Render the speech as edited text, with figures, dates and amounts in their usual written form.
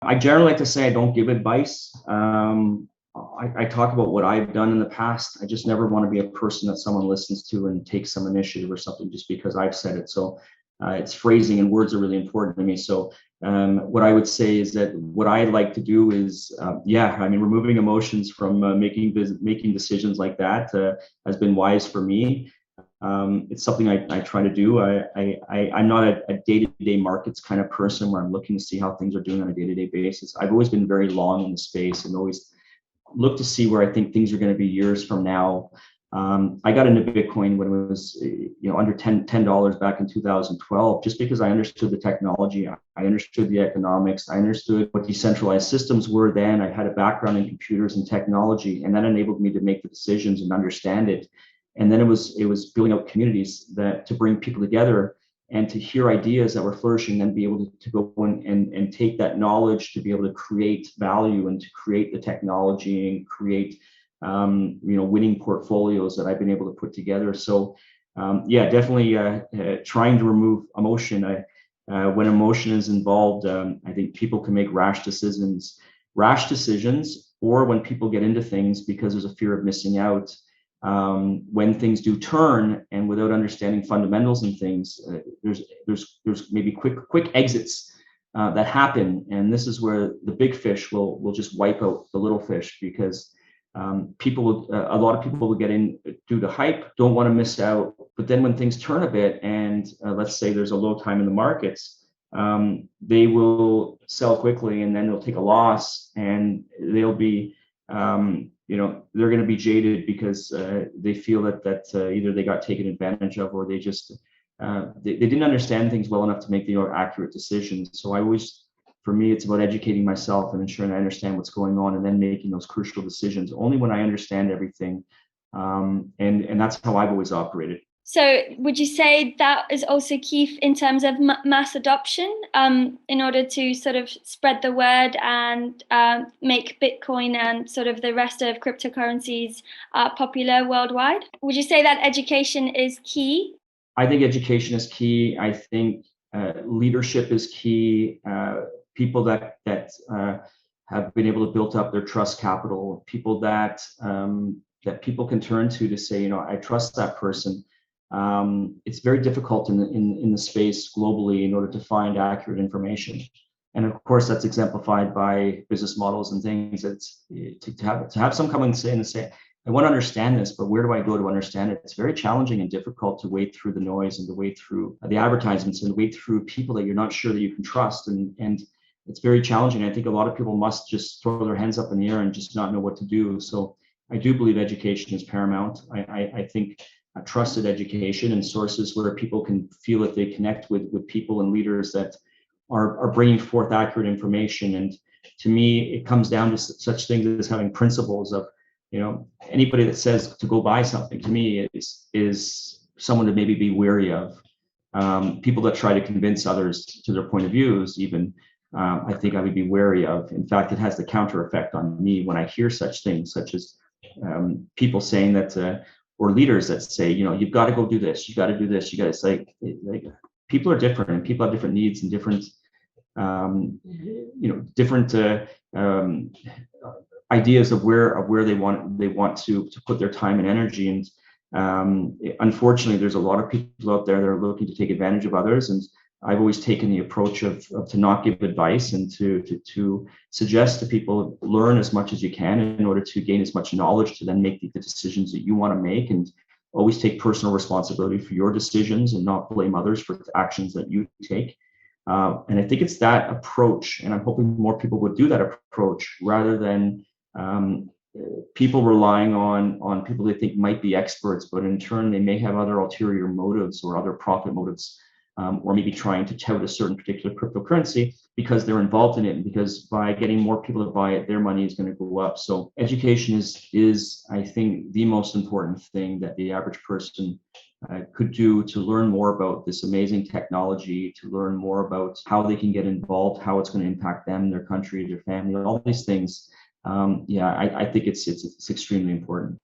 I generally like to say I don't give advice. I talk about what I've done in the past. I just never want to be a person that someone listens to and takes some initiative or something just because I've said it. So it's phrasing and words are really important to me. So what I would say is that what I like to do is, removing emotions from making decisions like that has been wise for me. It's something I try to do. I'm not a day-to-day markets kind of person where I'm looking to see how things are doing on a day-to-day basis. I've always been very long in the space and always look to see where I think things are going to be years from now. I got into Bitcoin when it was, under $10 back in 2012, just because I understood the technology, I understood the economics, I understood what decentralized systems were then. I had a background in computers and technology, and that enabled me to make the decisions and understand it. And then it was building out communities that to bring people together and to hear ideas that were flourishing, and be able to go and take that knowledge to be able to create value and to create the technology and create winning portfolios that I've been able to put together. So definitely trying to remove emotion. When emotion is involved, I think people can make rash decisions, or when people get into things because there's a fear of missing out. When things do turn and without understanding fundamentals and things, there's maybe quick exits that happen, and this is where the big fish will just wipe out the little fish, because a lot of people will get in due to hype, don't want to miss out. But then when things turn a bit, and let's say there's a low time in the markets, they will sell quickly, and then they'll take a loss, and they'll be they're going to be jaded because they feel that either they got taken advantage of, or they just they didn't understand things well enough to make the accurate decisions. So for me, it's about educating myself and ensuring I understand what's going on, and then making those crucial decisions only when I understand everything. And that's how I've always operated. So would you say that is also key in terms of mass adoption, in order to sort of spread the word and make Bitcoin and sort of the rest of cryptocurrencies popular worldwide? Would you say that education is key? I think education is key. I think leadership is key. People that have been able to build up their trust capital, people that people can turn to say, I trust that person. It's very difficult in the space globally in order to find accurate information, and of course that's exemplified by business models and things. It's to have some come and say, I want to understand this, but where do I go to understand it? It's very challenging and difficult to wade through the noise and to wade through the advertisements and wade through people that you're not sure that you can trust, and it's very challenging. I think a lot of people must just throw their hands up in the air and just not know what to do. So I do believe education is paramount. I think trusted education and sources where people can feel that they connect with people and leaders that are bringing forth accurate information. And to me, it comes down to such things as having principles of, anybody that says to go buy something, to me is someone to maybe be wary of. People that try to convince others to their point of views, even, I think I would be wary of. In fact, it has the counter effect on me when I hear such things, such as people saying that, or leaders that say, you've got to go do this, you got to do this, you got to say, like, people are different, and people have different needs and different, different ideas of where they want to put their time and energy. And unfortunately, there's a lot of people out there that are looking to take advantage of others. And I've always taken the approach of to not give advice, and to suggest to people, learn as much as you can in order to gain as much knowledge to then make the decisions that you want to make, and always take personal responsibility for your decisions and not blame others for the actions that you take. And I think it's that approach, and I'm hoping more people would do that approach rather than people relying on people they think might be experts, but in turn they may have other ulterior motives or other profit motives. Or maybe trying to tout a certain particular cryptocurrency because they're involved in it, and because by getting more people to buy it, their money is going to go up. So education is I think the most important thing that the average person could do to learn more about this amazing technology, to learn more about how they can get involved, how it's going to impact them, their country, their family, all these things. I think it's extremely important.